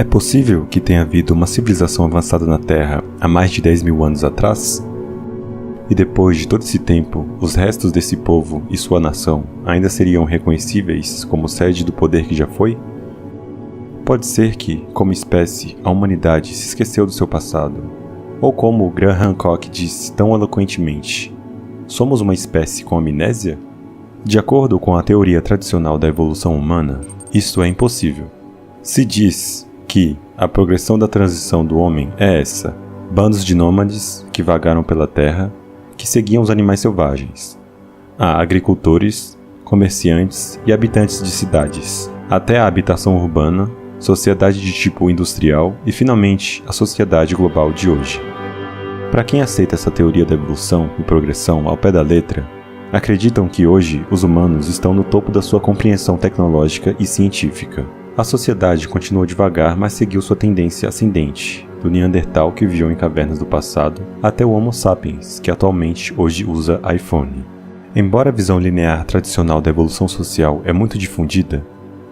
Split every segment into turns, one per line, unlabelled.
É possível que tenha havido uma civilização avançada na Terra há mais de 10 mil anos atrás? E depois de todo esse tempo, os restos desse povo e sua nação ainda seriam reconhecíveis como sede do poder que já foi? Pode ser que, como espécie, a humanidade se esqueceu do seu passado. Ou como Graham Hancock disse tão eloquentemente, somos uma espécie com amnésia? De acordo com a teoria tradicional da evolução humana, isso é impossível. Se diz que a progressão da transição do homem é essa: bandos de nômades que vagaram pela terra, que seguiam os animais selvagens. Há agricultores, comerciantes e habitantes de cidades, até a habitação urbana, sociedade de tipo industrial e, finalmente, a sociedade global de hoje. Para quem aceita essa teoria da evolução e progressão ao pé da letra, acreditam que hoje os humanos estão no topo da sua compreensão tecnológica e científica. A sociedade continuou devagar, mas seguiu sua tendência ascendente, do Neandertal que viveu em cavernas do passado até o Homo sapiens, que atualmente hoje usa iPhone. Embora a visão linear tradicional da evolução social é muito difundida,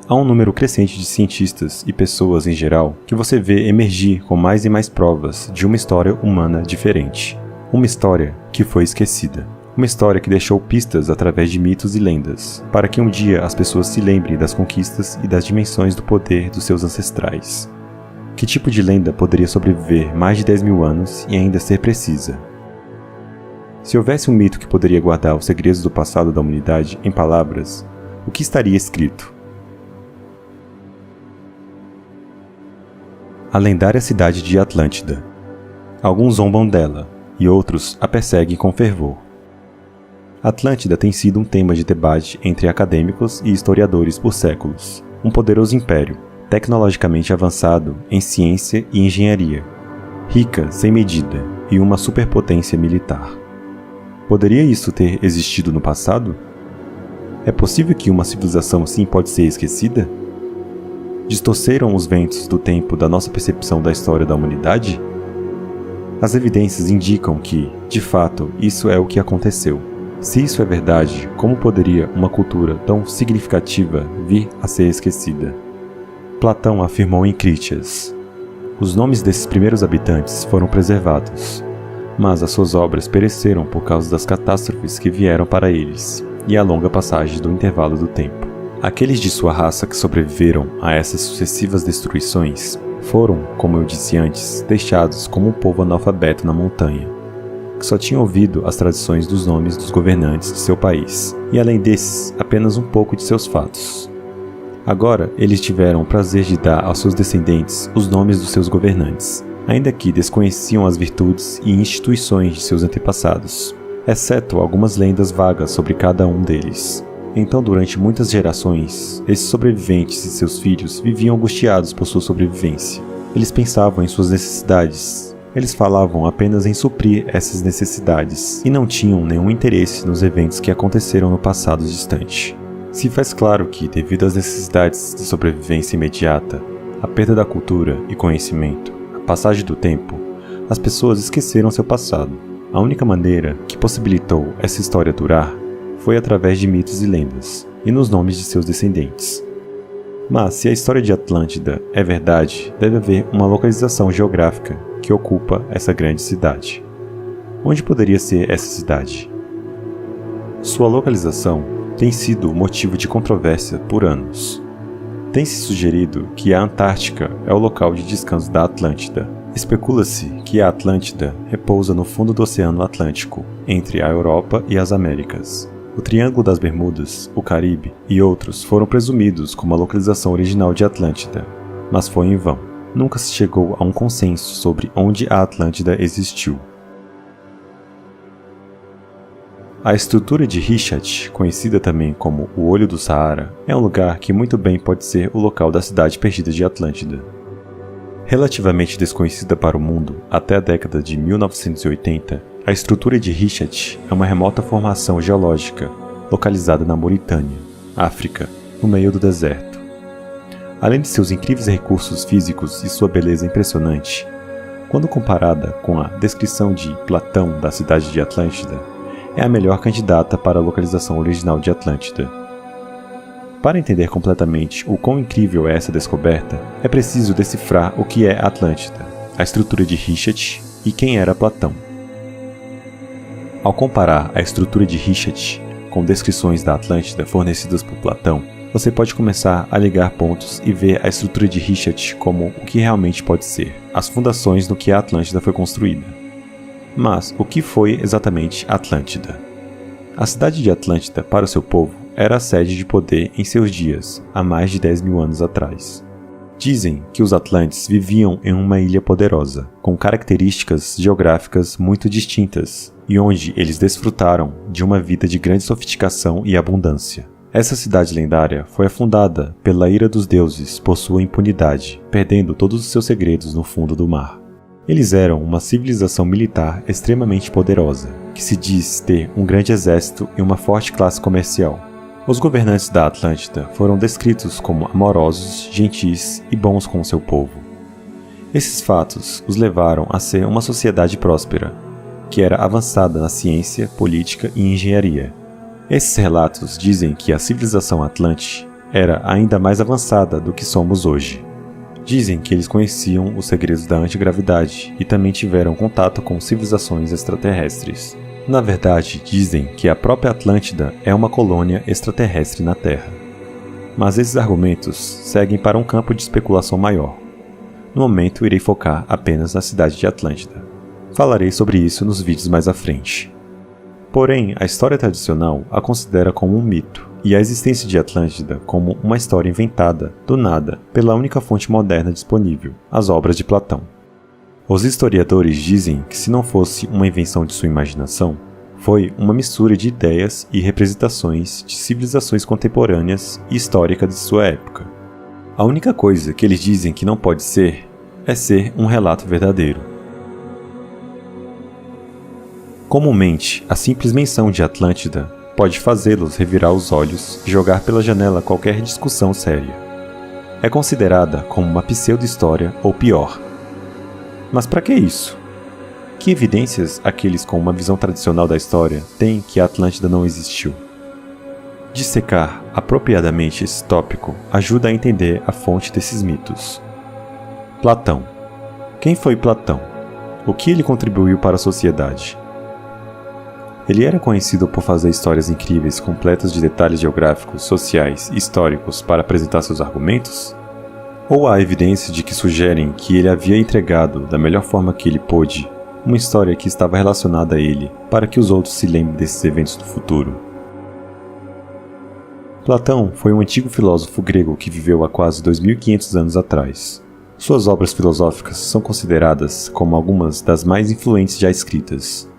há um número crescente de cientistas e pessoas em geral que você vê emergir com mais e mais provas de uma história humana diferente. Uma história que foi esquecida. Uma história que deixou pistas através de mitos e lendas, para que um dia as pessoas se lembrem das conquistas e das dimensões do poder dos seus ancestrais. Que tipo de lenda poderia sobreviver mais de 10 mil anos e ainda ser precisa? Se houvesse um mito que poderia guardar os segredos do passado da humanidade em palavras, o que estaria escrito? A lendária cidade de Atlântida. Alguns zombam dela, e outros a perseguem com fervor. Atlântida tem sido um tema de debate entre acadêmicos e historiadores por séculos. Um poderoso império, tecnologicamente avançado em ciência e engenharia, rica sem medida e uma superpotência militar. Poderia isso ter existido no passado? É possível que uma civilização assim pode ser esquecida? Distorceram os ventos do tempo da nossa percepção da história da humanidade? As evidências indicam que, de fato, isso é o que aconteceu. Se isso é verdade, como poderia uma cultura tão significativa vir a ser esquecida? Platão afirmou em Critias: os nomes desses primeiros habitantes foram preservados, mas as suas obras pereceram por causa das catástrofes que vieram para eles e a longa passagem do intervalo do tempo. Aqueles de sua raça que sobreviveram a essas sucessivas destruições foram, como eu disse antes, deixados como um povo analfabeto na montanha, que só tinha ouvido as tradições dos nomes dos governantes de seu país, e além desses, apenas um pouco de seus fatos. Agora, eles tiveram o prazer de dar aos seus descendentes os nomes dos seus governantes, ainda que desconheciam as virtudes e instituições de seus antepassados, exceto algumas lendas vagas sobre cada um deles. Então, durante muitas gerações, esses sobreviventes e seus filhos viviam angustiados por sua sobrevivência. Eles pensavam em suas necessidades. Eles falavam apenas em suprir essas necessidades e não tinham nenhum interesse nos eventos que aconteceram no passado distante. Se faz claro que, devido às necessidades de sobrevivência imediata, a perda da cultura e conhecimento, a passagem do tempo, as pessoas esqueceram seu passado. A única maneira que possibilitou essa história durar foi através de mitos e lendas, e nos nomes de seus descendentes. Mas, se a história de Atlântida é verdade, deve haver uma localização geográfica que ocupa essa grande cidade. Onde poderia ser essa cidade? Sua localização tem sido motivo de controvérsia por anos. Tem-se sugerido que a Antártica é o local de descanso da Atlântida. Especula-se que a Atlântida repousa no fundo do Oceano Atlântico, entre a Europa e as Américas. O Triângulo das Bermudas, o Caribe e outros foram presumidos como a localização original de Atlântida, mas foi em vão. Nunca se chegou a um consenso sobre onde a Atlântida existiu. A estrutura de Richat, conhecida também como o Olho do Saara, é um lugar que muito bem pode ser o local da cidade perdida de Atlântida. Relativamente desconhecida para o mundo até a década de 1980, a estrutura de Richat é uma remota formação geológica localizada na Mauritânia, África, no meio do deserto. Além de seus incríveis recursos físicos e sua beleza impressionante, quando comparada com a descrição de Platão da cidade de Atlântida, é a melhor candidata para a localização original de Atlântida. Para entender completamente o quão incrível é essa descoberta, é preciso decifrar o que é Atlântida, a estrutura de Richet e quem era Platão. Ao comparar a estrutura de Richet com descrições da Atlântida fornecidas por Platão, você pode começar a ligar pontos e ver a estrutura de Richet como o que realmente pode ser, as fundações no que a Atlântida foi construída. Mas o que foi exatamente Atlântida? A cidade de Atlântida, para o seu povo, era a sede de poder em seus dias, há mais de 10 mil anos atrás. Dizem que os Atlantes viviam em uma ilha poderosa, com características geográficas muito distintas, e onde eles desfrutaram de uma vida de grande sofisticação e abundância. Essa cidade lendária foi afundada pela ira dos deuses por sua impunidade, perdendo todos os seus segredos no fundo do mar. Eles eram uma civilização militar extremamente poderosa, que se diz ter um grande exército e uma forte classe comercial. Os governantes da Atlântida foram descritos como amorosos, gentis e bons com o seu povo. Esses fatos os levaram a ser uma sociedade próspera, que era avançada na ciência, política e engenharia. Esses relatos dizem que a civilização Atlante era ainda mais avançada do que somos hoje. Dizem que eles conheciam os segredos da antigravidade e também tiveram contato com civilizações extraterrestres. Na verdade, dizem que a própria Atlântida é uma colônia extraterrestre na Terra. Mas esses argumentos seguem para um campo de especulação maior. No momento, irei focar apenas na cidade de Atlântida. Falarei sobre isso nos vídeos mais à frente. Porém, a história tradicional a considera como um mito, e a existência de Atlântida como uma história inventada, do nada, pela única fonte moderna disponível, as obras de Platão. Os historiadores dizem que se não fosse uma invenção de sua imaginação, foi uma mistura de ideias e representações de civilizações contemporâneas e históricas de sua época. A única coisa que eles dizem que não pode ser, é ser um relato verdadeiro. Comumente, a simples menção de Atlântida pode fazê-los revirar os olhos e jogar pela janela qualquer discussão séria. É considerada como uma pseudo-história ou pior. Mas para que isso? Que evidências aqueles com uma visão tradicional da história têm que a Atlântida não existiu? Dissecar apropriadamente esse tópico ajuda a entender a fonte desses mitos. Platão. Quem foi Platão? O que ele contribuiu para a sociedade? Ele era conhecido por fazer histórias incríveis completas de detalhes geográficos, sociais e históricos para apresentar seus argumentos? Ou há evidência de que sugerem que ele havia entregado, da melhor forma que ele pôde, uma história que estava relacionada a ele, para que os outros se lembrem desses eventos do futuro? Platão foi um antigo filósofo grego que viveu há quase 2500 anos atrás. Suas obras filosóficas são consideradas como algumas das mais influentes já escritas.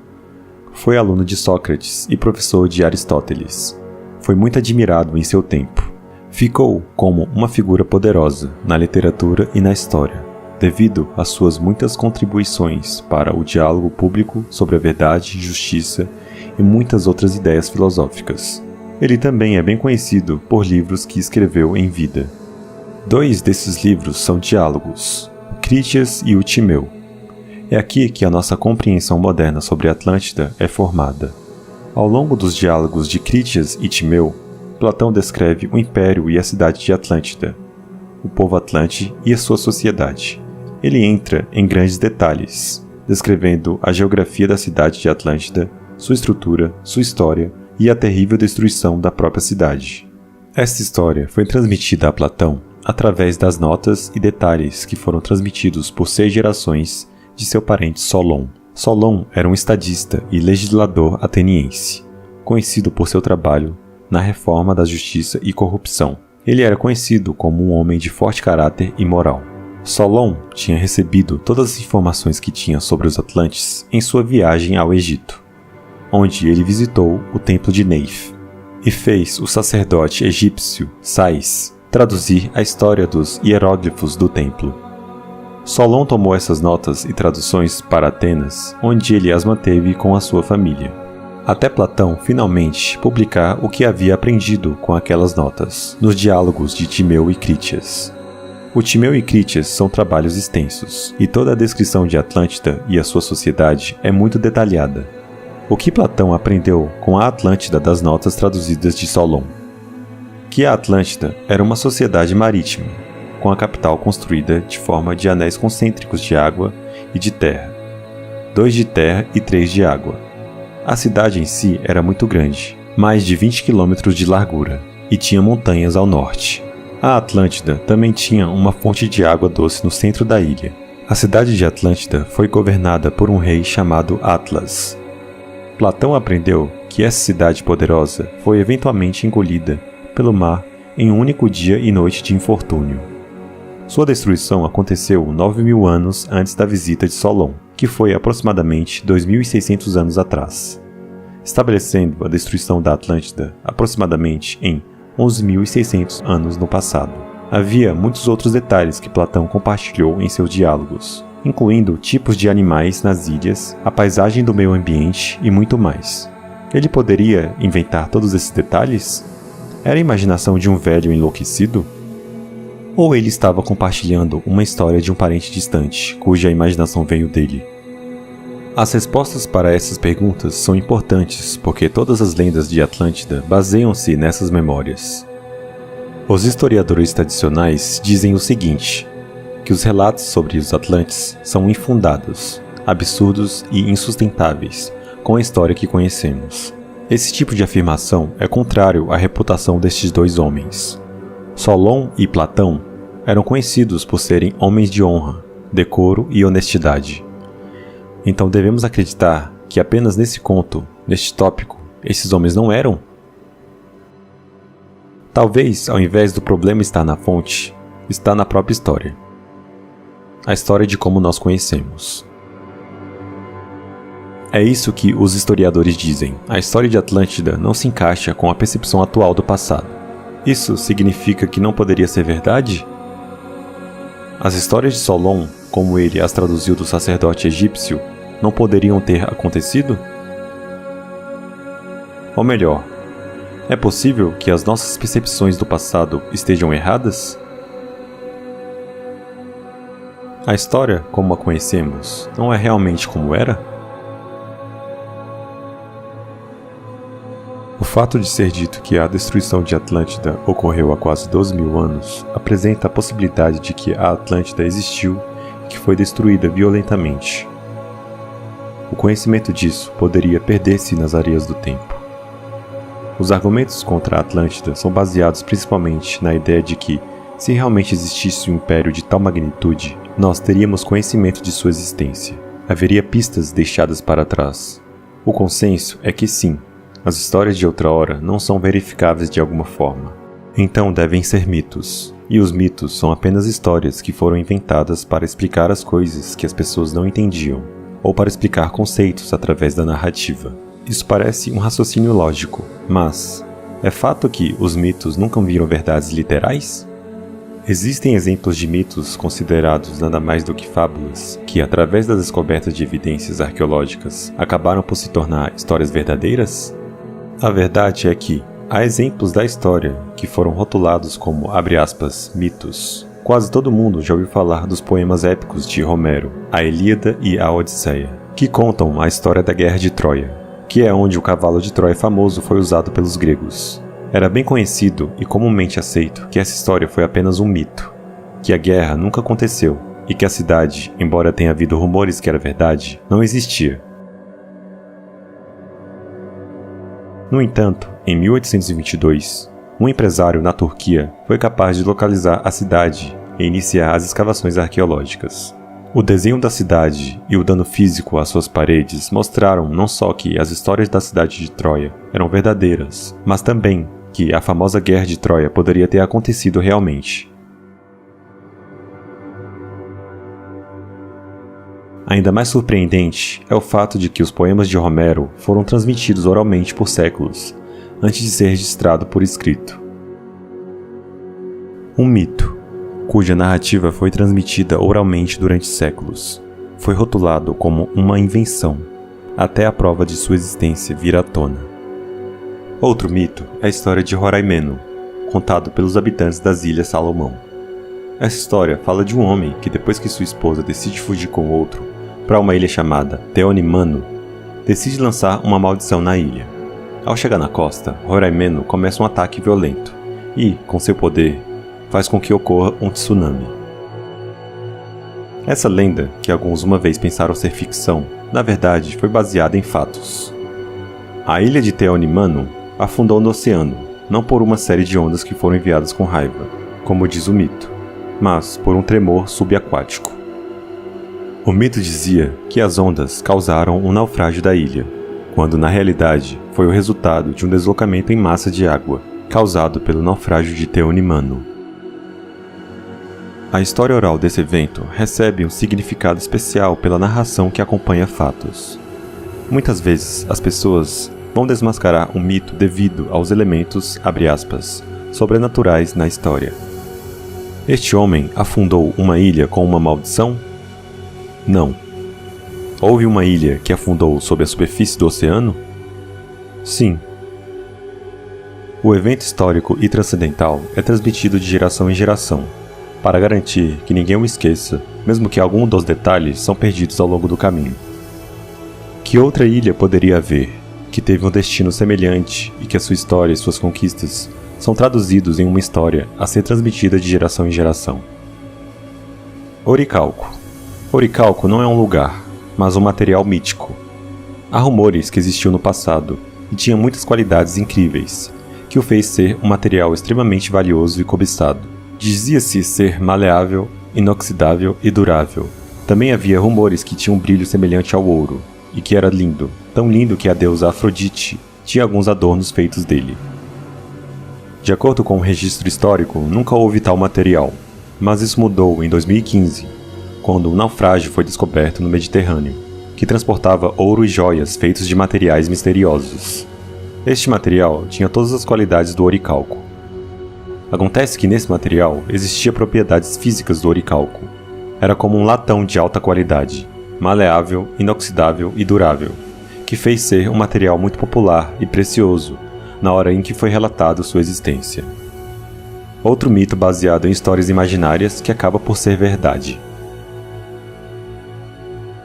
Foi aluno de Sócrates e professor de Aristóteles. Foi muito admirado em seu tempo. Ficou como uma figura poderosa na literatura e na história, devido às suas muitas contribuições para o diálogo público sobre a verdade, justiça e muitas outras ideias filosóficas. Ele também é bem conhecido por livros que escreveu em vida. 2 desses livros são diálogos, o Critias e o Timeu. É aqui que a nossa compreensão moderna sobre a Atlântida é formada. Ao longo dos diálogos de Critias e Timeu, Platão descreve o império e a cidade de Atlântida, o povo atlante e a sua sociedade. Ele entra em grandes detalhes, descrevendo a geografia da cidade de Atlântida, sua estrutura, sua história e a terrível destruição da própria cidade. Esta história foi transmitida a Platão através das notas e detalhes que foram transmitidos por 6 gerações de seu parente Solon. Solon era um estadista e legislador ateniense, conhecido por seu trabalho na reforma da justiça e corrupção. Ele era conhecido como um homem de forte caráter e moral. Solon tinha recebido todas as informações que tinha sobre os Atlantes em sua viagem ao Egito, onde ele visitou o templo de Neith e fez o sacerdote egípcio Sais traduzir a história dos hieróglifos do templo. Solon tomou essas notas e traduções para Atenas, onde ele as manteve com a sua família, até Platão finalmente publicar o que havia aprendido com aquelas notas, nos diálogos de Timeu e Critias. O Timeu e Critias são trabalhos extensos, e toda a descrição de Atlântida e a sua sociedade é muito detalhada. O que Platão aprendeu com a Atlântida das notas traduzidas de Solon? Que que a Atlântida era uma sociedade marítima, com a capital construída de forma de anéis concêntricos de água e de terra, 2 de terra e 3 de água. A cidade em si era muito grande, mais de 20 quilômetros de largura, e tinha montanhas ao norte. A Atlântida também tinha uma fonte de água doce no centro da ilha. A cidade de Atlântida foi governada por um rei chamado Atlas. Platão aprendeu que essa cidade poderosa foi eventualmente engolida pelo mar em um único dia e noite de infortúnio. Sua destruição aconteceu 9.000 anos antes da visita de Solon, que foi aproximadamente 2.600 anos atrás, estabelecendo a destruição da Atlântida aproximadamente em 11.600 anos no passado. Havia muitos outros detalhes que Platão compartilhou em seus diálogos, incluindo tipos de animais nas ilhas, a paisagem do meio ambiente e muito mais. Ele poderia inventar todos esses detalhes? Era a imaginação de um velho enlouquecido? Ou ele estava compartilhando uma história de um parente distante, cuja imaginação veio dele? As respostas para essas perguntas são importantes porque todas as lendas de Atlântida baseiam-se nessas memórias. Os historiadores tradicionais dizem o seguinte, que os relatos sobre os Atlantes são infundados, absurdos e insustentáveis com a história que conhecemos. Esse tipo de afirmação é contrário à reputação destes dois homens. Solon e Platão eram conhecidos por serem homens de honra, decoro e honestidade. Então devemos acreditar que apenas nesse conto, neste tópico, esses homens não eram? Talvez, ao invés do problema estar na fonte, está na própria história. A história de como nós conhecemos. É isso que os historiadores dizem. A história de Atlântida não se encaixa com a percepção atual do passado. Isso significa que não poderia ser verdade? As histórias de Solon, como ele as traduziu do sacerdote egípcio, não poderiam ter acontecido? Ou melhor, é possível que as nossas percepções do passado estejam erradas? A história, como a conhecemos, não é realmente como era? O fato de ser dito que a destruição de Atlântida ocorreu há quase 12.000 anos apresenta a possibilidade de que a Atlântida existiu e que foi destruída violentamente. O conhecimento disso poderia perder-se nas areias do tempo. Os argumentos contra a Atlântida são baseados principalmente na ideia de que, se realmente existisse um império de tal magnitude, nós teríamos conhecimento de sua existência. Haveria pistas deixadas para trás. O consenso é que sim, as histórias de outrora não são verificáveis de alguma forma. Então devem ser mitos. E os mitos são apenas histórias que foram inventadas para explicar as coisas que as pessoas não entendiam, ou para explicar conceitos através da narrativa. Isso parece um raciocínio lógico, mas é fato que os mitos nunca viram verdades literais? Existem exemplos de mitos considerados nada mais do que fábulas, que através das descobertas de evidências arqueológicas acabaram por se tornar histórias verdadeiras? A verdade é que há exemplos da história que foram rotulados como, abre aspas, mitos. Quase todo mundo já ouviu falar dos poemas épicos de Homero, a Ilíada e a Odisseia, que contam a história da Guerra de Troia, que é onde o cavalo de Troia famoso foi usado pelos gregos. Era bem conhecido e comumente aceito que essa história foi apenas um mito, que a guerra nunca aconteceu e que a cidade, embora tenha havido rumores que era verdade, não existia. No entanto, em 1822, um empresário na Turquia foi capaz de localizar a cidade e iniciar as escavações arqueológicas. O desenho da cidade e o dano físico às suas paredes mostraram não só que as histórias da cidade de Troia eram verdadeiras, mas também que a famosa Guerra de Troia poderia ter acontecido realmente. Ainda mais surpreendente é o fato de que os poemas de Homero foram transmitidos oralmente por séculos, antes de ser registrado por escrito. Um mito, cuja narrativa foi transmitida oralmente durante séculos, foi rotulado como uma invenção, até a prova de sua existência vir à tona. Outro mito é a história de Roraimeno, contado pelos habitantes das Ilhas Salomão. Essa história fala de um homem que, depois que sua esposa decide fugir com outro para uma ilha chamada Teonimano, decide lançar uma maldição na ilha. Ao chegar na costa, Roraimeno começa um ataque violento, e, com seu poder, faz com que ocorra um tsunami. Essa lenda, que alguns uma vez pensaram ser ficção, na verdade foi baseada em fatos. A ilha de Teonimano afundou no oceano, não por uma série de ondas que foram enviadas com raiva, como diz o mito, mas por um tremor subaquático. O mito dizia que as ondas causaram um naufrágio da ilha, quando na realidade foi o resultado de um deslocamento em massa de água, causado pelo naufrágio de Teonimano. A história oral desse evento recebe um significado especial pela narração que acompanha fatos. Muitas vezes as pessoas vão desmascarar um mito devido aos elementos, abre aspas, sobrenaturais na história. Este homem afundou uma ilha com uma maldição? Não. Houve uma ilha que afundou sob a superfície do oceano? Sim. O evento histórico e transcendental é transmitido de geração em geração, para garantir que ninguém o esqueça, mesmo que algum dos detalhes são perdidos ao longo do caminho. Que outra ilha poderia haver, que teve um destino semelhante e que a sua história e suas conquistas são traduzidos em uma história a ser transmitida de geração em geração? Oricalco. Oricalco não é um lugar, mas um material mítico. Há rumores que existiu no passado e tinha muitas qualidades incríveis, que o fez ser um material extremamente valioso e cobiçado. Dizia-se ser maleável, inoxidável e durável. Também havia rumores que tinha um brilho semelhante ao ouro, e que era lindo, tão lindo que a deusa Afrodite tinha alguns adornos feitos dele. De acordo com um registro histórico, nunca houve tal material, mas isso mudou em 2015, quando um naufrágio foi descoberto no Mediterrâneo, que transportava ouro e joias feitos de materiais misteriosos. Este material tinha todas as qualidades do oricalco. Acontece que nesse material existiam propriedades físicas do oricalco. Era como um latão de alta qualidade, maleável, inoxidável e durável, que fez ser um material muito popular e precioso na hora em que foi relatado sua existência. Outro mito baseado em histórias imaginárias que acaba por ser verdade.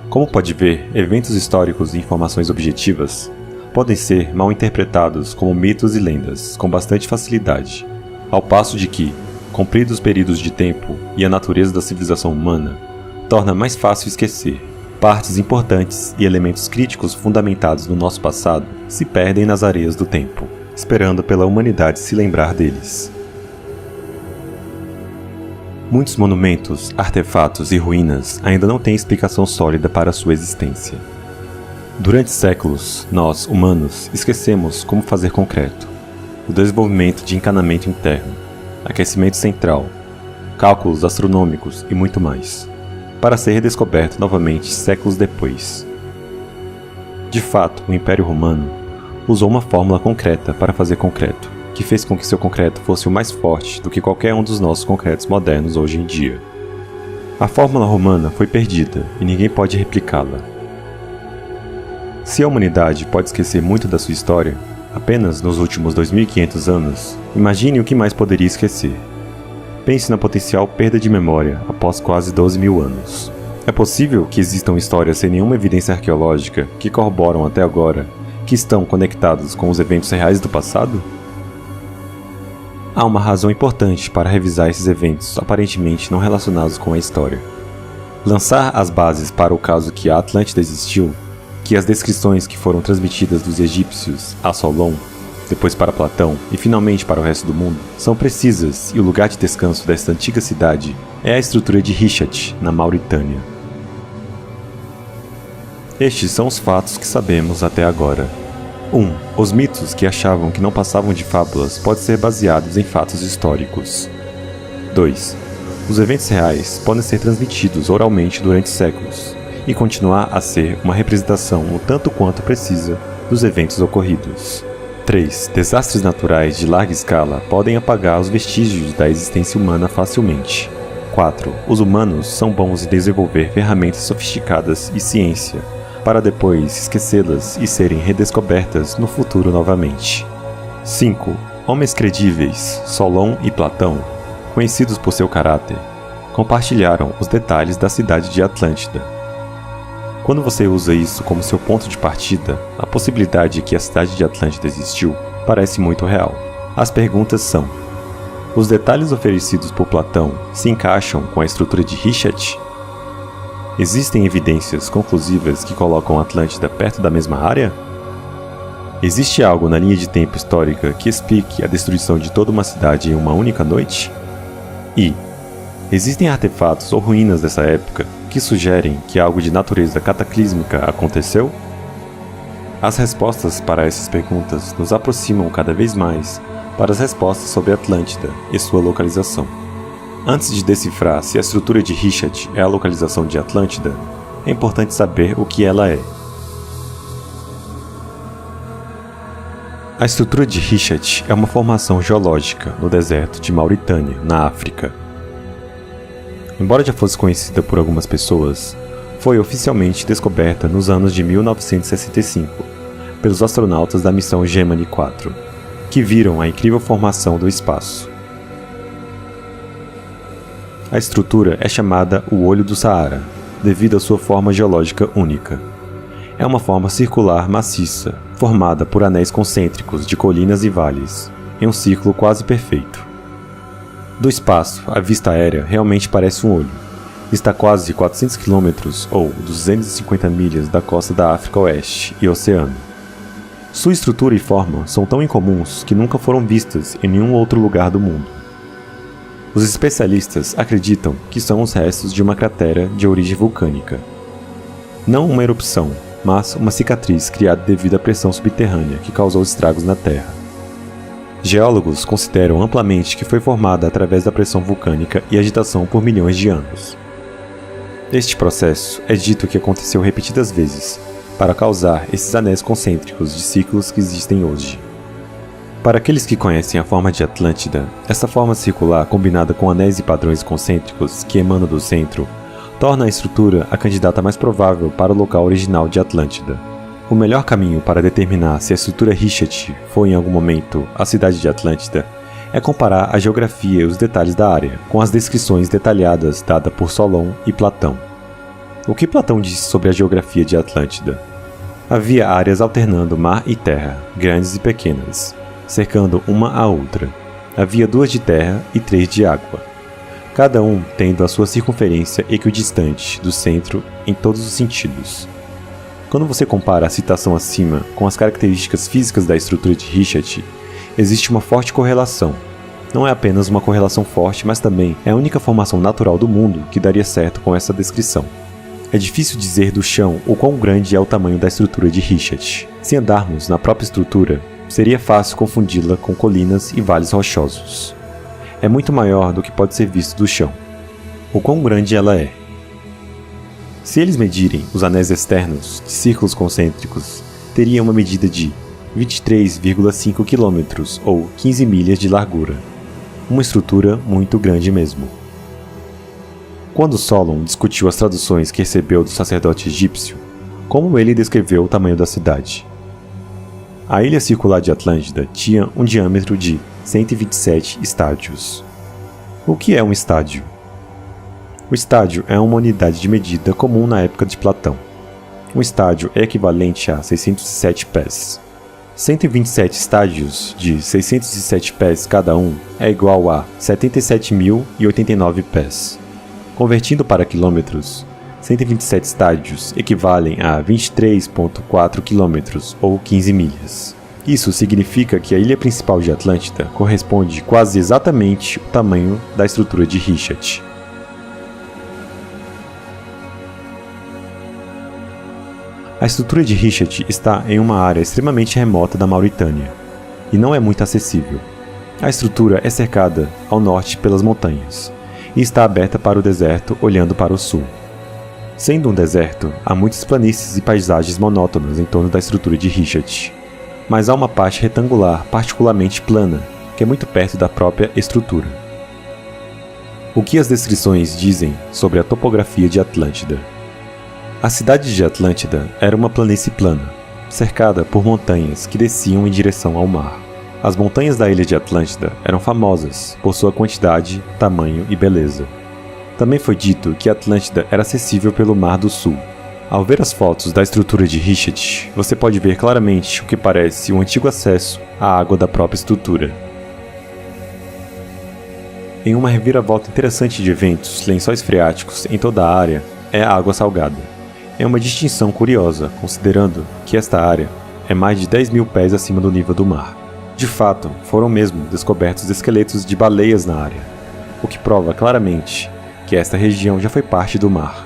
Como pode ver, eventos históricos e informações objetivas podem ser mal interpretados como mitos e lendas com bastante facilidade, ao passo de que, cumpridos períodos de tempo e a natureza da civilização humana, torna mais fácil esquecer. Partes importantes e elementos críticos fundamentados no nosso passado se perdem nas areias do tempo, esperando pela humanidade se lembrar deles. Muitos monumentos, artefatos e ruínas ainda não têm explicação sólida para sua existência. Durante séculos, nós, humanos, esquecemos como fazer concreto, o desenvolvimento de encanamento interno, aquecimento central, cálculos astronômicos e muito mais, para ser redescoberto novamente séculos depois. De fato, o Império Romano usou uma fórmula concreta para fazer concreto, que fez com que seu concreto fosse o mais forte do que qualquer um dos nossos concretos modernos hoje em dia. A fórmula romana foi perdida e ninguém pode replicá-la. Se a humanidade pode esquecer muito da sua história, apenas nos últimos 2500 anos, imagine o que mais poderia esquecer. Pense na potencial perda de memória após quase 12.000 anos. É possível que existam histórias sem nenhuma evidência arqueológica que corroboram até agora que estão conectados com os eventos reais do passado? Há uma razão importante para revisar esses eventos aparentemente não relacionados com a história. Lançar as bases para o caso que a Atlântida existiu, que as descrições que foram transmitidas dos egípcios a Solon, depois para Platão e finalmente para o resto do mundo, são precisas e o lugar de descanso desta antiga cidade é a estrutura de Richat, na Mauritânia. Estes são os fatos que sabemos até agora. 1. Os mitos que achavam que não passavam de fábulas podem ser baseados em fatos históricos. 2. Os eventos reais podem ser transmitidos oralmente durante séculos e continuar a ser uma representação um tanto quanto precisa dos eventos ocorridos. 3. Desastres naturais de larga escala podem apagar os vestígios da existência humana facilmente. 4. Os humanos são bons em desenvolver ferramentas sofisticadas e ciência, para depois esquecê-las e serem redescobertas no futuro novamente. 5. Homens credíveis, Solon e Platão, conhecidos por seu caráter, compartilharam os detalhes da cidade de Atlântida. Quando você usa isso como seu ponto de partida, a possibilidade de que a cidade de Atlântida existiu parece muito real. As perguntas são: Os detalhes oferecidos por Platão se encaixam com a estrutura de Richat? Existem evidências conclusivas que colocam a Atlântida perto da mesma área? Existe algo na linha de tempo histórica que explique a destruição de toda uma cidade em uma única noite? E existem artefatos ou ruínas dessa época que sugerem que algo de natureza cataclísmica aconteceu? As respostas para essas perguntas nos aproximam cada vez mais para as respostas sobre a Atlântida e sua localização. Antes de decifrar se a estrutura de Richat é a localização de Atlântida, é importante saber o que ela é. A estrutura de Richat é uma formação geológica no deserto de Mauritânia, na África. Embora já fosse conhecida por algumas pessoas, foi oficialmente descoberta nos anos de 1965 pelos astronautas da missão Gemini 4, que viram a incrível formação do espaço. A estrutura é chamada o Olho do Saara, devido à sua forma geológica única. É uma forma circular maciça, formada por anéis concêntricos de colinas e vales, em um círculo quase perfeito. Do espaço, a vista aérea realmente parece um olho. Está quase 400 km ou 250 milhas da costa da África Oeste e oceano. Sua estrutura e forma são tão incomuns que nunca foram vistas em nenhum outro lugar do mundo. Os especialistas acreditam que são os restos de uma cratera de origem vulcânica. Não uma erupção, mas uma cicatriz criada devido à pressão subterrânea que causou estragos na Terra. Geólogos consideram amplamente que foi formada através da pressão vulcânica e agitação por milhões de anos. Este processo é dito que aconteceu repetidas vezes, para causar esses anéis concêntricos de ciclos que existem hoje. Para aqueles que conhecem a forma de Atlântida, essa forma circular combinada com anéis e padrões concêntricos que emanam do centro, torna a estrutura a candidata mais provável para o local original de Atlântida. O melhor caminho para determinar se a estrutura Richat foi em algum momento a cidade de Atlântida é comparar a geografia e os detalhes da área com as descrições detalhadas dadas por Solon e Platão. O que Platão disse sobre a geografia de Atlântida? Havia áreas alternando mar e terra, grandes e pequenas, cercando uma a outra. Havia 2 de terra e 3 de água, cada um tendo a sua circunferência equidistante do centro em todos os sentidos. Quando você compara a citação acima com as características físicas da estrutura de Richat, existe uma forte correlação. Não é apenas uma correlação forte, mas também é a única formação natural do mundo que daria certo com essa descrição. É difícil dizer do chão o quão grande é o tamanho da estrutura de Richat. Se andarmos na própria estrutura, seria fácil confundi-la com colinas e vales rochosos. É muito maior do que pode ser visto do chão. O quão grande ela é? Se eles medirem os anéis externos de círculos concêntricos, teria uma medida de 23,5 km ou 15 milhas de largura. Uma estrutura muito grande mesmo. Quando Solon discutiu as traduções que recebeu do sacerdote egípcio, como ele descreveu o tamanho da cidade? A ilha circular de Atlântida tinha um diâmetro de 127 estádios. O que é um estádio? O estádio é uma unidade de medida comum na época de Platão. Um estádio é equivalente a 607 pés. 127 estádios de 607 pés cada um é igual a 77.089 pés. Convertindo para quilômetros, 127 estádios equivalem a 23,4 quilômetros ou 15 milhas. Isso significa que a ilha principal de Atlântida corresponde quase exatamente ao tamanho da estrutura de Richat. A estrutura de Richat está em uma área extremamente remota da Mauritânia, e não é muito acessível. A estrutura é cercada ao norte pelas montanhas, e está aberta para o deserto olhando para o sul. Sendo um deserto, há muitas planícies e paisagens monótonas em torno da estrutura de Richat, mas há uma parte retangular particularmente plana, que é muito perto da própria estrutura. O que as descrições dizem sobre a topografia de Atlântida? A cidade de Atlântida era uma planície plana, cercada por montanhas que desciam em direção ao mar. As montanhas da ilha de Atlântida eram famosas por sua quantidade, tamanho e beleza. Também foi dito que Atlântida era acessível pelo Mar do Sul. Ao ver as fotos da estrutura de Richat, você pode ver claramente o que parece um antigo acesso à água da própria estrutura. Em uma reviravolta interessante de eventos, lençóis freáticos em toda a área é a água salgada. É uma distinção curiosa, considerando que esta área é mais de 10 mil pés acima do nível do mar. De fato, foram mesmo descobertos esqueletos de baleias na área, o que prova claramente que esta região já foi parte do mar.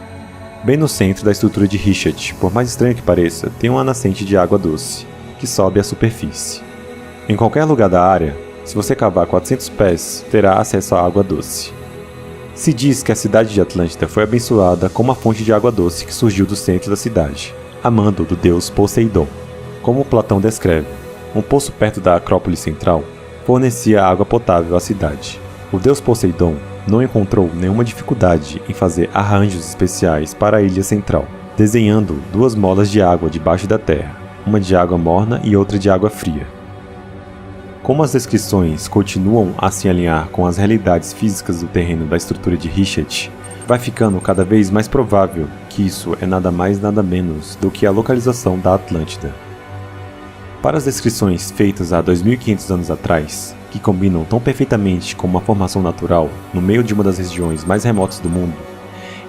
Bem no centro da estrutura de Richat, por mais estranho que pareça, tem uma nascente de água doce, que sobe à superfície. Em qualquer lugar da área, se você cavar 400 pés, terá acesso à água doce. Se diz que a cidade de Atlântida foi abençoada com uma fonte de água doce que surgiu do centro da cidade, a mando do deus Poseidon. Como Platão descreve, um poço perto da Acrópole Central fornecia água potável à cidade. O deus Poseidon não encontrou nenhuma dificuldade em fazer arranjos especiais para a ilha central, desenhando duas molas de água debaixo da terra, uma de água morna e outra de água fria. Como as descrições continuam a se alinhar com as realidades físicas do terreno da estrutura de Richat, vai ficando cada vez mais provável que isso é nada mais nada menos do que a localização da Atlântida. Para as descrições feitas há 2.500 anos atrás, que combinam tão perfeitamente com uma formação natural no meio de uma das regiões mais remotas do mundo,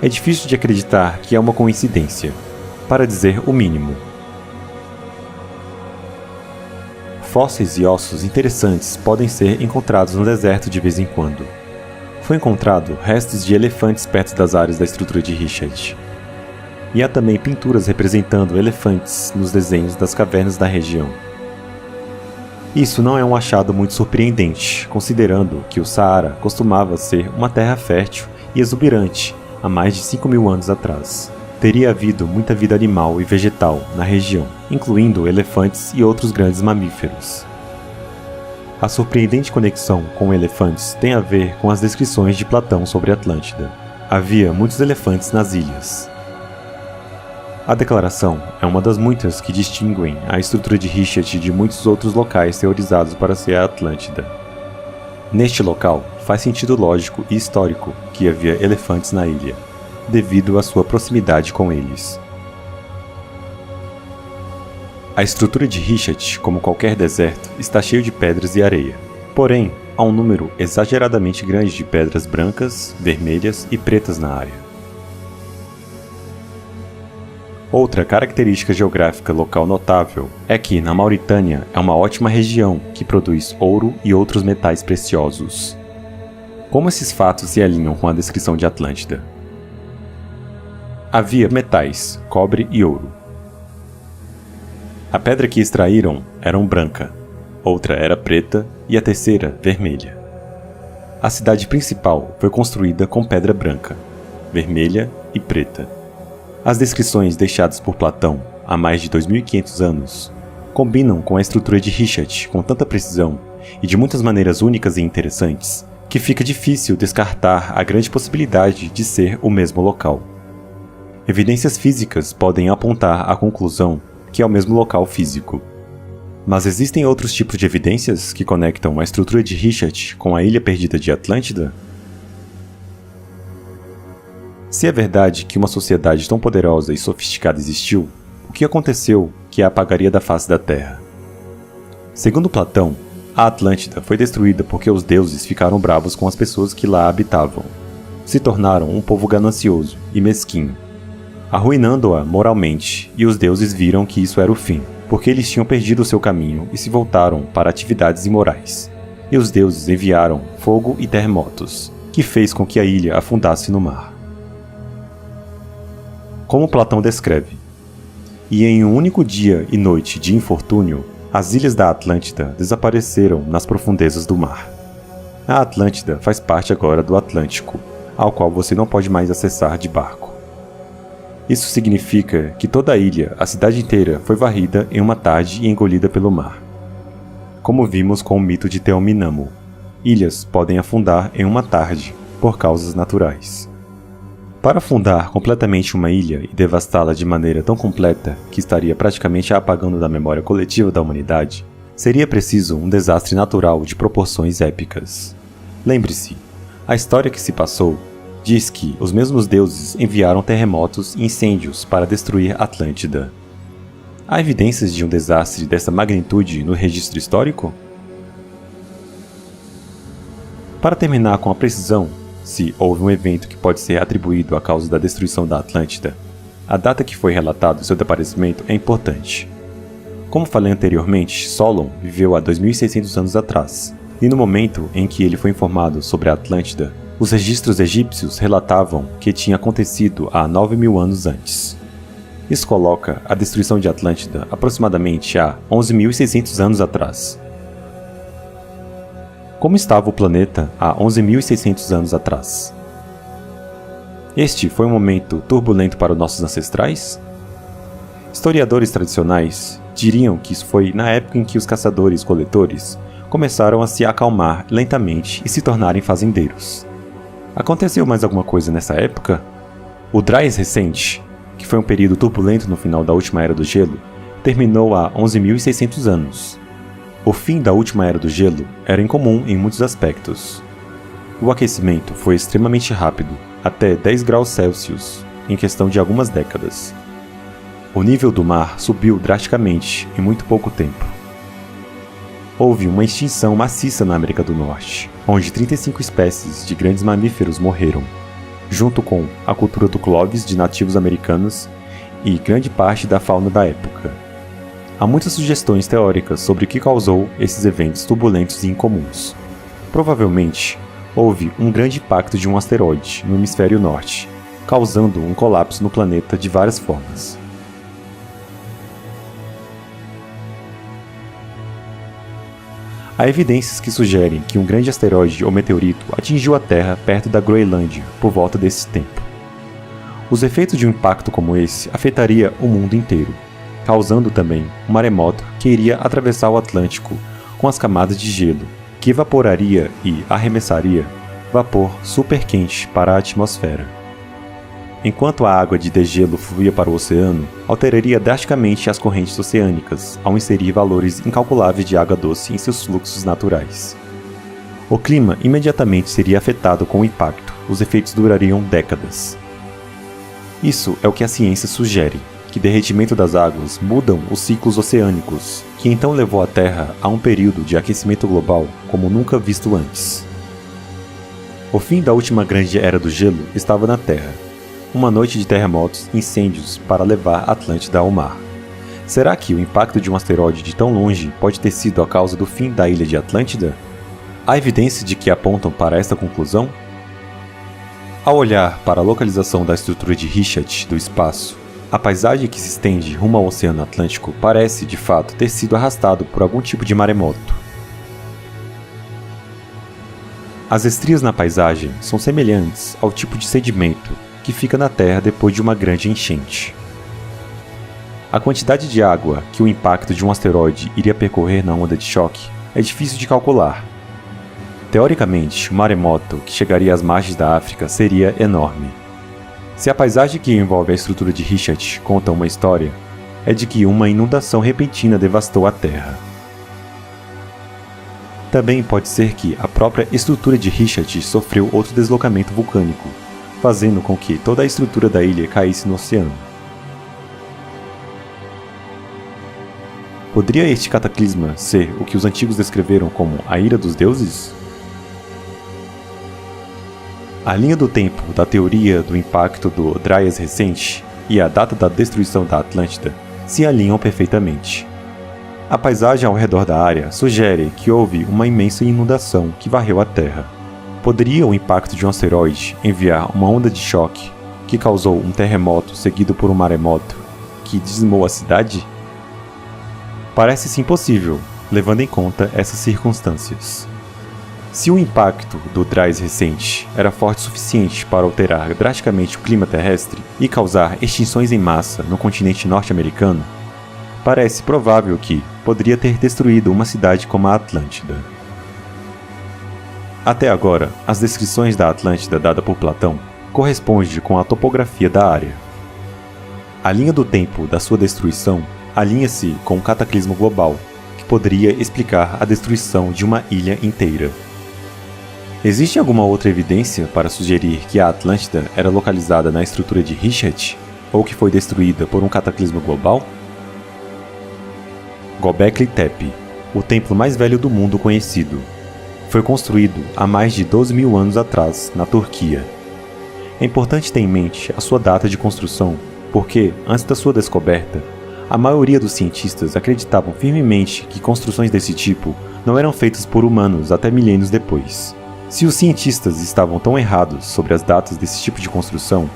é difícil de acreditar que é uma coincidência, para dizer o mínimo. Fósseis e ossos interessantes podem ser encontrados no deserto de vez em quando. Foi encontrado restos de elefantes perto das áreas da estrutura de Richat. E há também pinturas representando elefantes nos desenhos das cavernas da região. Isso não é um achado muito surpreendente, considerando que o Saara costumava ser uma terra fértil e exuberante há mais de 5.000 anos atrás. Teria havido muita vida animal e vegetal na região, incluindo elefantes e outros grandes mamíferos. A surpreendente conexão com elefantes tem a ver com as descrições de Platão sobre Atlântida. Havia muitos elefantes nas ilhas. A declaração é uma das muitas que distinguem a estrutura de Richat de muitos outros locais teorizados para ser a Atlântida. Neste local, faz sentido lógico e histórico que havia elefantes na ilha, devido à sua proximidade com eles. A estrutura de Richat, como qualquer deserto, está cheio de pedras e areia. Porém, há um número exageradamente grande de pedras brancas, vermelhas e pretas na área. Outra característica geográfica local notável é que, na Mauritânia, é uma ótima região que produz ouro e outros metais preciosos. Como esses fatos se alinham com a descrição de Atlântida? Havia metais, cobre e ouro. A pedra que extraíram era branca, outra era preta e a terceira vermelha. A cidade principal foi construída com pedra branca, vermelha e preta. As descrições deixadas por Platão há mais de 2.500 anos combinam com a estrutura de Richat com tanta precisão e de muitas maneiras únicas e interessantes que fica difícil descartar a grande possibilidade de ser o mesmo local. Evidências físicas podem apontar à conclusão que é o mesmo local físico. Mas existem outros tipos de evidências que conectam a estrutura de Richat com a ilha perdida de Atlântida? Se é verdade que uma sociedade tão poderosa e sofisticada existiu, o que aconteceu que a apagaria da face da Terra? Segundo Platão, a Atlântida foi destruída porque os deuses ficaram bravos com as pessoas que lá habitavam. Se tornaram um povo ganancioso e mesquinho, arruinando-a moralmente, e os deuses viram que isso era o fim, porque eles tinham perdido o seu caminho e se voltaram para atividades imorais. E os deuses enviaram fogo e terremotos, que fez com que a ilha afundasse no mar. Como Platão descreve, e em um único dia e noite de infortúnio, as ilhas da Atlântida desapareceram nas profundezas do mar. A Atlântida faz parte agora do Atlântico, ao qual você não pode mais acessar de barco. Isso significa que toda a ilha, a cidade inteira, foi varrida em uma tarde e engolida pelo mar. Como vimos com o mito de Teominamo, ilhas podem afundar em uma tarde, por causas naturais. Para afundar completamente uma ilha e devastá-la de maneira tão completa que estaria praticamente a apagando da memória coletiva da humanidade, seria preciso um desastre natural de proporções épicas. Lembre-se, a história que se passou diz que os mesmos deuses enviaram terremotos e incêndios para destruir Atlântida. Há evidências de um desastre dessa magnitude no registro histórico? Para terminar com a precisão, se houve um evento que pode ser atribuído à causa da destruição da Atlântida, a data que foi relatado seu desaparecimento é importante. Como falei anteriormente, Solon viveu há 2.600 anos atrás, e no momento em que ele foi informado sobre a Atlântida, os registros egípcios relatavam que tinha acontecido há 9.000 anos antes. Isso coloca a destruição de Atlântida aproximadamente há 11.600 anos atrás. Como estava o planeta há 11.600 anos atrás? Este foi um momento turbulento para os nossos ancestrais? Historiadores tradicionais diriam que isso foi na época em que os caçadores-coletores começaram a se acalmar lentamente e se tornarem fazendeiros. Aconteceu mais alguma coisa nessa época? O Dryas recente, que foi um período turbulento no final da última Era do Gelo, terminou há 11.600 anos. O fim da última Era do Gelo era incomum em muitos aspectos. O aquecimento foi extremamente rápido, até 10 graus Celsius, em questão de algumas décadas. O nível do mar subiu drasticamente em muito pouco tempo. Houve uma extinção maciça na América do Norte, onde 35 espécies de grandes mamíferos morreram, junto com a cultura do Clovis de nativos americanos e grande parte da fauna da época. Há muitas sugestões teóricas sobre o que causou esses eventos turbulentos e incomuns. Provavelmente, houve um grande impacto de um asteroide no hemisfério norte, causando um colapso no planeta de várias formas. Há evidências que sugerem que um grande asteroide ou meteorito atingiu a Terra perto da Groenlândia por volta desse tempo. Os efeitos de um impacto como esse afetaria o mundo inteiro, causando também um maremoto que iria atravessar o Atlântico com as camadas de gelo, que evaporaria e arremessaria vapor superquente para a atmosfera. Enquanto a água de degelo fluía para o oceano, alteraria drasticamente as correntes oceânicas ao inserir valores incalculáveis de água doce em seus fluxos naturais. O clima imediatamente seria afetado com o impacto, os efeitos durariam décadas. Isso é o que a ciência sugere, que derretimento das águas mudam os ciclos oceânicos, que então levou a Terra a um período de aquecimento global como nunca visto antes. O fim da última grande era do gelo estava na Terra. Uma noite de terremotos e incêndios para levar Atlântida ao mar. Será que o impacto de um asteroide de tão longe pode ter sido a causa do fim da ilha de Atlântida? Há evidências de que apontam para esta conclusão? Ao olhar para a localização da estrutura de Richat do espaço, a paisagem que se estende rumo ao Oceano Atlântico parece, de fato, ter sido arrastado por algum tipo de maremoto. As estrias na paisagem são semelhantes ao tipo de sedimento que fica na Terra depois de uma grande enchente. A quantidade de água que o impacto de um asteroide iria percorrer na onda de choque é difícil de calcular. Teoricamente, o maremoto que chegaria às margens da África seria enorme. Se a paisagem que envolve a estrutura de Richat conta uma história, é de que uma inundação repentina devastou a Terra. Também pode ser que a própria estrutura de Richat sofreu outro deslocamento vulcânico, fazendo com que toda a estrutura da ilha caísse no oceano. Poderia este cataclisma ser o que os antigos descreveram como a ira dos deuses? A linha do tempo da teoria do impacto do Dryas recente e a data da destruição da Atlântida se alinham perfeitamente. A paisagem ao redor da área sugere que houve uma imensa inundação que varreu a Terra. Poderia o impacto de um asteroide enviar uma onda de choque que causou um terremoto seguido por um maremoto que dizimou a cidade? Parece-se impossível, levando em conta essas circunstâncias. Se o impacto do Dryas recente era forte o suficiente para alterar drasticamente o clima terrestre e causar extinções em massa no continente norte-americano, parece provável que poderia ter destruído uma cidade como a Atlântida. Até agora, as descrições da Atlântida dada por Platão correspondem com a topografia da área. A linha do tempo da sua destruição alinha-se com um cataclismo global, que poderia explicar a destruição de uma ilha inteira. Existe alguma outra evidência para sugerir que a Atlântida era localizada na estrutura de Richat, ou que foi destruída por um cataclismo global? Göbekli Tepe, o templo mais velho do mundo conhecido. foi construído há mais de 12.000 anos atrás, na Turquia. É importante ter em mente a sua data de construção, porque, antes da sua descoberta, a maioria dos cientistas acreditavam firmemente que construções desse tipo não eram feitas por humanos até milênios depois. Se os cientistas estavam tão errados sobre as datas desse tipo de construção,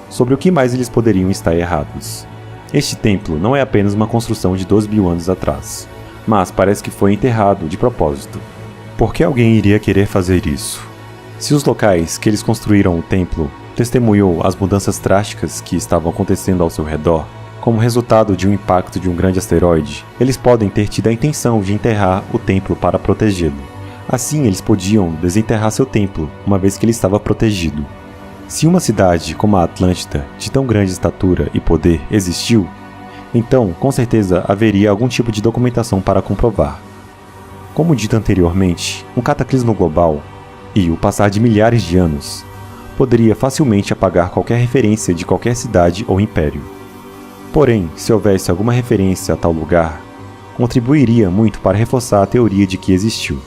sobre o que mais eles poderiam estar errados? Este templo não é apenas uma construção de 12.000 anos atrás, mas parece que foi enterrado de propósito. Por que alguém iria querer fazer isso? Se os locais que eles construíram o templo testemunhou as mudanças drásticas que estavam acontecendo ao seu redor, como resultado de um impacto de um grande asteroide, eles podem ter tido a intenção de enterrar o templo para protegê-lo. Assim, eles podiam desenterrar seu templo, uma vez que ele estava protegido. Se uma cidade como a Atlântida, de tão grande estatura e poder, existiu, então, com certeza, haveria algum tipo de documentação para comprovar. Como dito anteriormente, um cataclismo global, e o passar de milhares de anos, poderia facilmente apagar qualquer referência de qualquer cidade ou império. Porém, se houvesse alguma referência a tal lugar, contribuiria muito para reforçar a teoria de que existiu.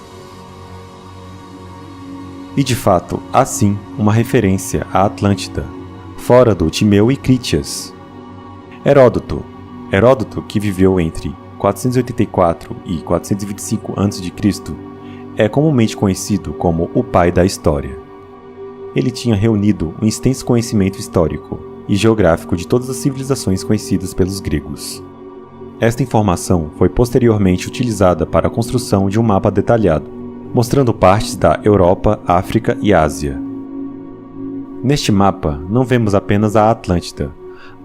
E de fato, há sim uma referência à Atlântida, fora do Timeu e Critias. Heródoto, que viveu entre 484 e 425 a.C., é comumente conhecido como o pai da história. Ele tinha reunido um extenso conhecimento histórico e geográfico de todas as civilizações conhecidas pelos gregos. Esta informação foi posteriormente utilizada para a construção de um mapa detalhado, mostrando partes da Europa, África e Ásia. Neste mapa, não vemos apenas a Atlântida,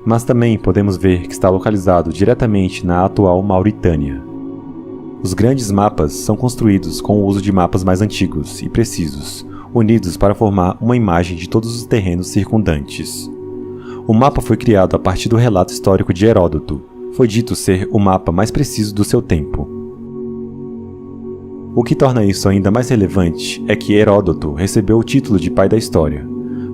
mas também podemos ver que está localizado diretamente na atual Mauritânia. Os grandes mapas são construídos com o uso de mapas mais antigos e precisos, unidos para formar uma imagem de todos os terrenos circundantes. O mapa foi criado a partir do relato histórico de Heródoto. Foi dito ser o mapa mais preciso do seu tempo. O que torna isso ainda mais relevante é que Heródoto recebeu o título de pai da história,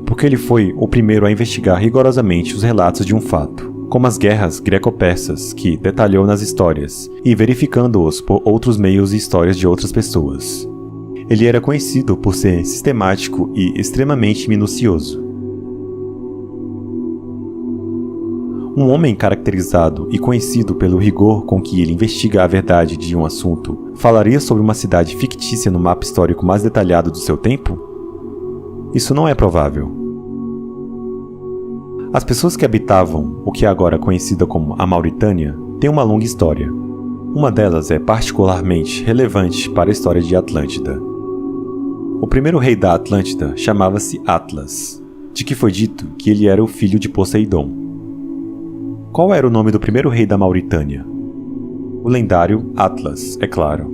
porque ele foi o primeiro a investigar rigorosamente os relatos de um fato, como as guerras greco-persas que detalhou nas histórias, e verificando-os por outros meios e histórias de outras pessoas. Ele era conhecido por ser sistemático e extremamente minucioso. Um homem caracterizado e conhecido pelo rigor com que ele investiga a verdade de um assunto, falaria sobre uma cidade fictícia no mapa histórico mais detalhado do seu tempo? Isso não é provável. As pessoas que habitavam o que é agora conhecida como a Mauritânia têm uma longa história. Uma delas é particularmente relevante para a história de Atlântida. O primeiro rei da Atlântida chamava-se Atlas, de que foi dito que ele era o filho de Poseidon. Qual era o nome do primeiro rei da Mauritânia? O lendário Atlas, é claro.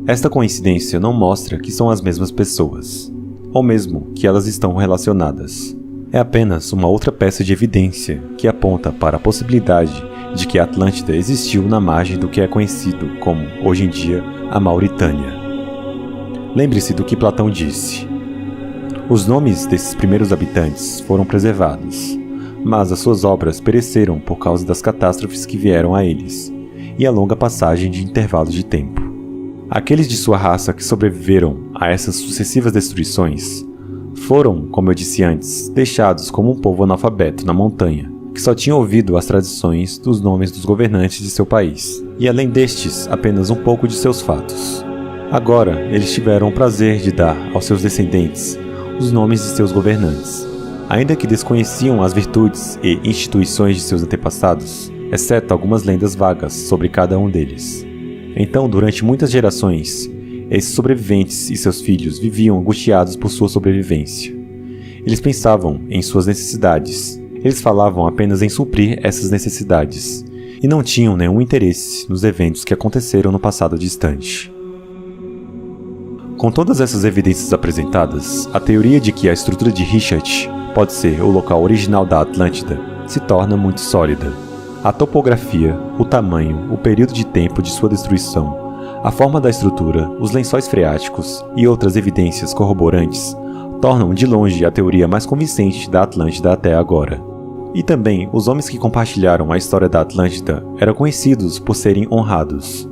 Esta coincidência não mostra que são as mesmas pessoas, ou mesmo que elas estão relacionadas. É apenas uma outra peça de evidência que aponta para a possibilidade de que a Atlântida existiu na margem do que é conhecido como, hoje em dia, a Mauritânia. Lembre-se do que Platão disse. Os nomes desses primeiros habitantes foram preservados, mas as suas obras pereceram por causa das catástrofes que vieram a eles, e a longa passagem de intervalos de tempo. Aqueles de sua raça que sobreviveram a essas sucessivas destruições foram, como eu disse antes, deixados como um povo analfabeto na montanha, que só tinha ouvido as tradições dos nomes dos governantes de seu país, e além destes, apenas um pouco de seus fatos. Agora, eles tiveram o prazer de dar aos seus descendentes os nomes de seus governantes, ainda que desconheciam as virtudes e instituições de seus antepassados, exceto algumas lendas vagas sobre cada um deles. Então, durante muitas gerações, esses sobreviventes e seus filhos viviam angustiados por sua sobrevivência. Eles pensavam em suas necessidades, eles falavam apenas em suprir essas necessidades, e não tinham nenhum interesse nos eventos que aconteceram no passado distante. Com todas essas evidências apresentadas, a teoria de que a estrutura de Richat pode ser o local original da Atlântida se torna muito sólida. A topografia, o tamanho, o período de tempo de sua destruição, a forma da estrutura, os lençóis freáticos e outras evidências corroborantes tornam de longe a teoria mais convincente da Atlântida até agora. E também, os homens que compartilharam a história da Atlântida eram conhecidos por serem honrados.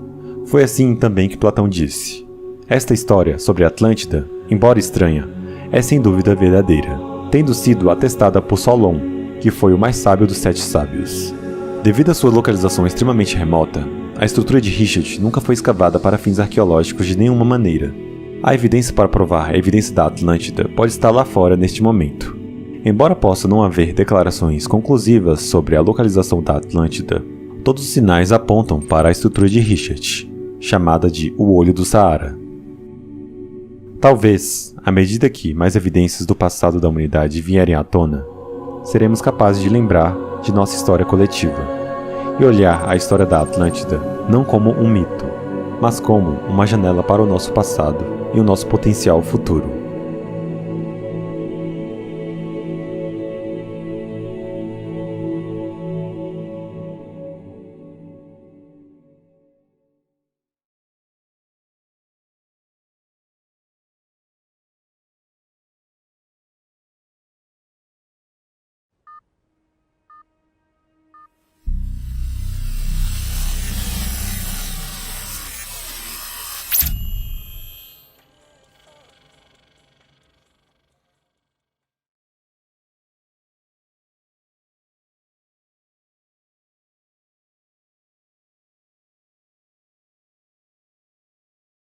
Foi assim também que Platão disse. Esta história sobre a Atlântida, embora estranha, é sem dúvida verdadeira, tendo sido atestada por Solon, que foi o mais sábio dos 7 sábios. Devido à sua localização extremamente remota, a estrutura de Richard nunca foi escavada para fins arqueológicos de nenhuma maneira. A evidência para provar a evidência da Atlântida pode estar lá fora neste momento. Embora possa não haver declarações conclusivas sobre a localização da Atlântida, todos os sinais apontam para a estrutura de Richard, chamada de o Olho do Saara. Talvez, à medida que mais evidências do passado da humanidade vierem à tona, seremos capazes de lembrar de nossa história coletiva e olhar a história da Atlântida não como um mito, mas como uma janela para o nosso passado e o nosso potencial futuro.